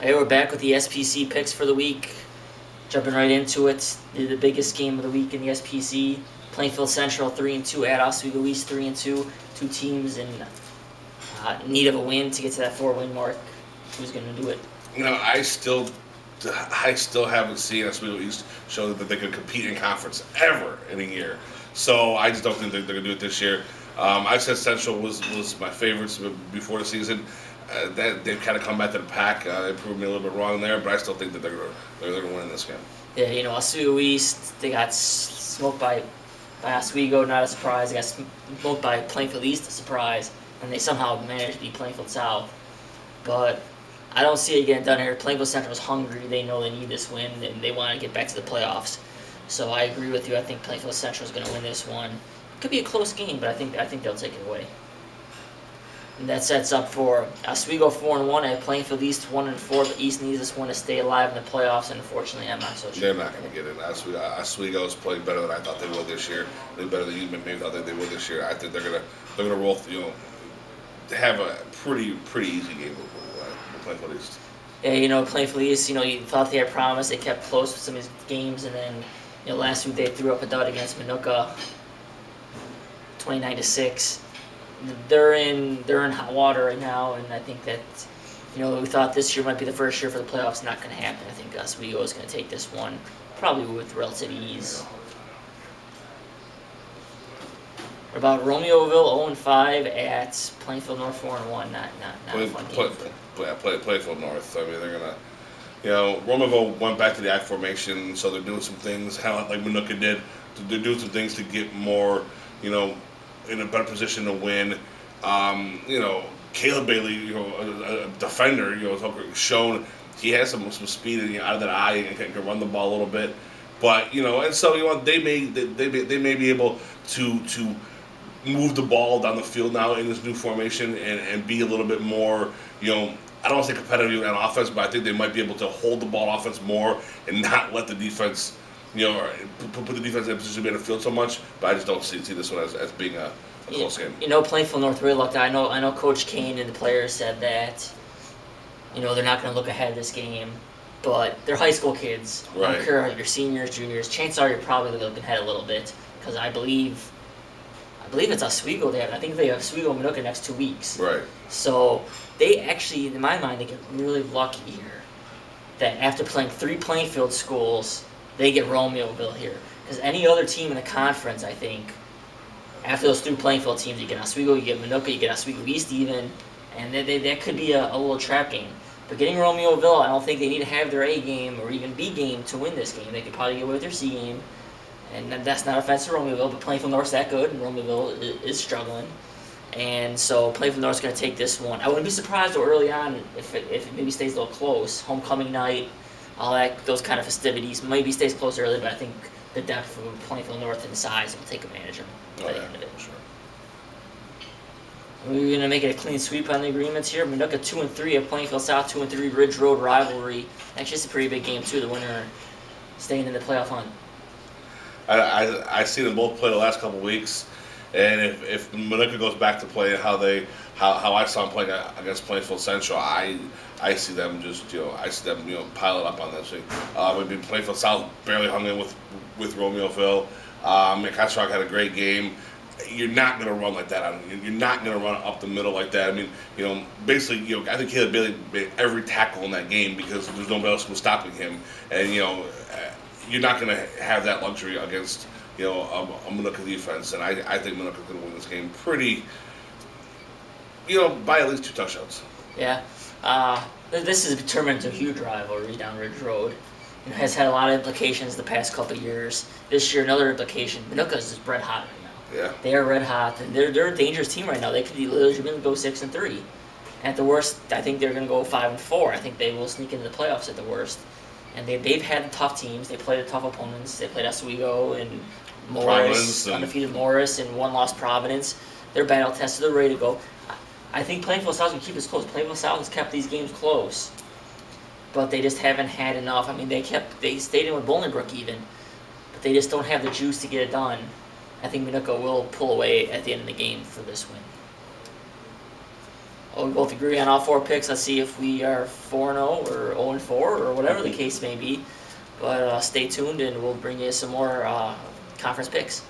Hey, we're back with the SPC picks for the week. Jumping right into it, the biggest game of the week in the SPC. Plainfield Central 3-2 at Oswego East 3-2. Two teams in need of a win to get to that 4-win mark. Who's going to do it? I still haven't seen Oswego East show that they can compete in conference ever in a year. So I just don't think they're going to do it this year. I said Central was my favorites before the season. That they've kind of come back to the pack. They proved me a little bit wrong there, but I still think that they're going to win this game. Yeah, Oswego East, they got smoked by Oswego, not a surprise. They got smoked by Plainfield East, a surprise, and they somehow managed to beat Plainfield South. But I don't see it getting done here. Plainfield Central is hungry. They know they need this win, and they want to get back to the playoffs. So I agree with you. I think Plainfield Central is going to win this one. It could be a close game, but I think they'll take it away. And that sets up for Oswego 4-1 at Plainfield East 1-4. But East needs this one to stay alive in the playoffs, and unfortunately, I'm not so sure. They're not going to get in. Oswego's playing better than I thought they would this year. They're better than you maybe thought they would this year. I think they're gonna roll. Have a pretty easy game with Plainfield East. Yeah, Plainfield East. You thought they had promise. They kept close with some of these games, and then last week they threw up a dud against Minooka, 29-6. They're in hot water right now, and I think that we thought this year might be the first year for the playoffs. Not going to happen. I think Oswego is going to take this one probably with relative ease. What about Romeoville 0-5 at Plainfield North 4-1? Not a fun game. Plainfield North. I mean, they're gonna. Romeoville went back to the I formation, so they're doing some things kind of like Minooka did. They're doing some things to get more, in a better position to win. Caleb Bailey, a defender, has shown he has some speed out of that eye and can run the ball a little bit. But and so they may be able to move the ball down the field now in this new formation and be a little bit more, I don't want to say competitive on offense, but I think they might be able to hold the ball offense more and not let the defense, put the defense in a position to be in the field so much. But I just don't see this one as being a close game. Plainfield North really looked. I know Coach Kane and the players said that, they're not going to look ahead of this game, but they're high school kids. Right. I don't care if you're seniors, juniors. Chances are you're probably looking ahead a little bit because I believe it's Oswego they have. I think they have Oswego and Minooka next 2 weeks. Right. So they actually, in my mind, they get really lucky here that after playing 3 Plainfield schools, they get Romeoville here. Because any other team in the conference, I think, after those 3 Plainfield teams, you get Oswego, you get Minooka, you get Oswego East even, and that could be a little trap game. But getting Romeoville, I don't think they need to have their A game or even B game to win this game. They could probably get away with their C game. And that's not offensive to Romeoville, but Plainfield North's that good, and Romeoville is struggling. And so Plainfield North's going to take this one. I wouldn't be surprised though early on if it maybe stays a little close. Homecoming night, those kind of festivities. Maybe stays close early, but I think the depth of Plainfield North and size will take advantage of them by the end of it. Sure. We're going to make it a clean sweep on the agreements here. Minooka 2-3 at Plainfield South, 2-3 Ridge Road rivalry. Actually, it's a pretty big game too. The winner staying in the playoff hunt. I see them both play the last couple of weeks, and if Minooka goes back to play how I saw them playing against Plainfield Central, I see them pile it up on this thing. Maybe Plainfield South barely hung in with Romeoville. Cotchrock had a great game. You're not going to run like that. You're not going to run up the middle like that. I mean, basically, I think Caleb Bailey made every tackle in that game because there's nobody else who was stopping him, and you're not going to have that luxury against, a Minooka defense. And I think Minooka's going to win this game pretty, by at least 2 touchdowns. Yeah. This is turned into a huge rivalry down Ridge Road. It has had a lot of implications the past couple of years. This year, another implication. Minooka is just red hot right now. Yeah. They are red hot. And they're a dangerous team right now. They could legitimately go 6-3. At the worst, I think they're going to go 5-4. I think they will sneak into the playoffs at the worst. And they've had tough teams. They played tough opponents. They played Oswego and Morris, undefeated Morris, and 1-loss Providence. They're battle tested. They're ready to go. I think Plainfield South can keep this close. Plainfield South has kept these games close, but they just haven't had enough. I mean, they stayed in with Bolingbrook even, but they just don't have the juice to get it done. I think Minooka will pull away at the end of the game for this win. we both agree on all 4 picks. Let's see if we are 4-0 or 0-4 or whatever the case may be. But stay tuned, and we'll bring you some more conference picks.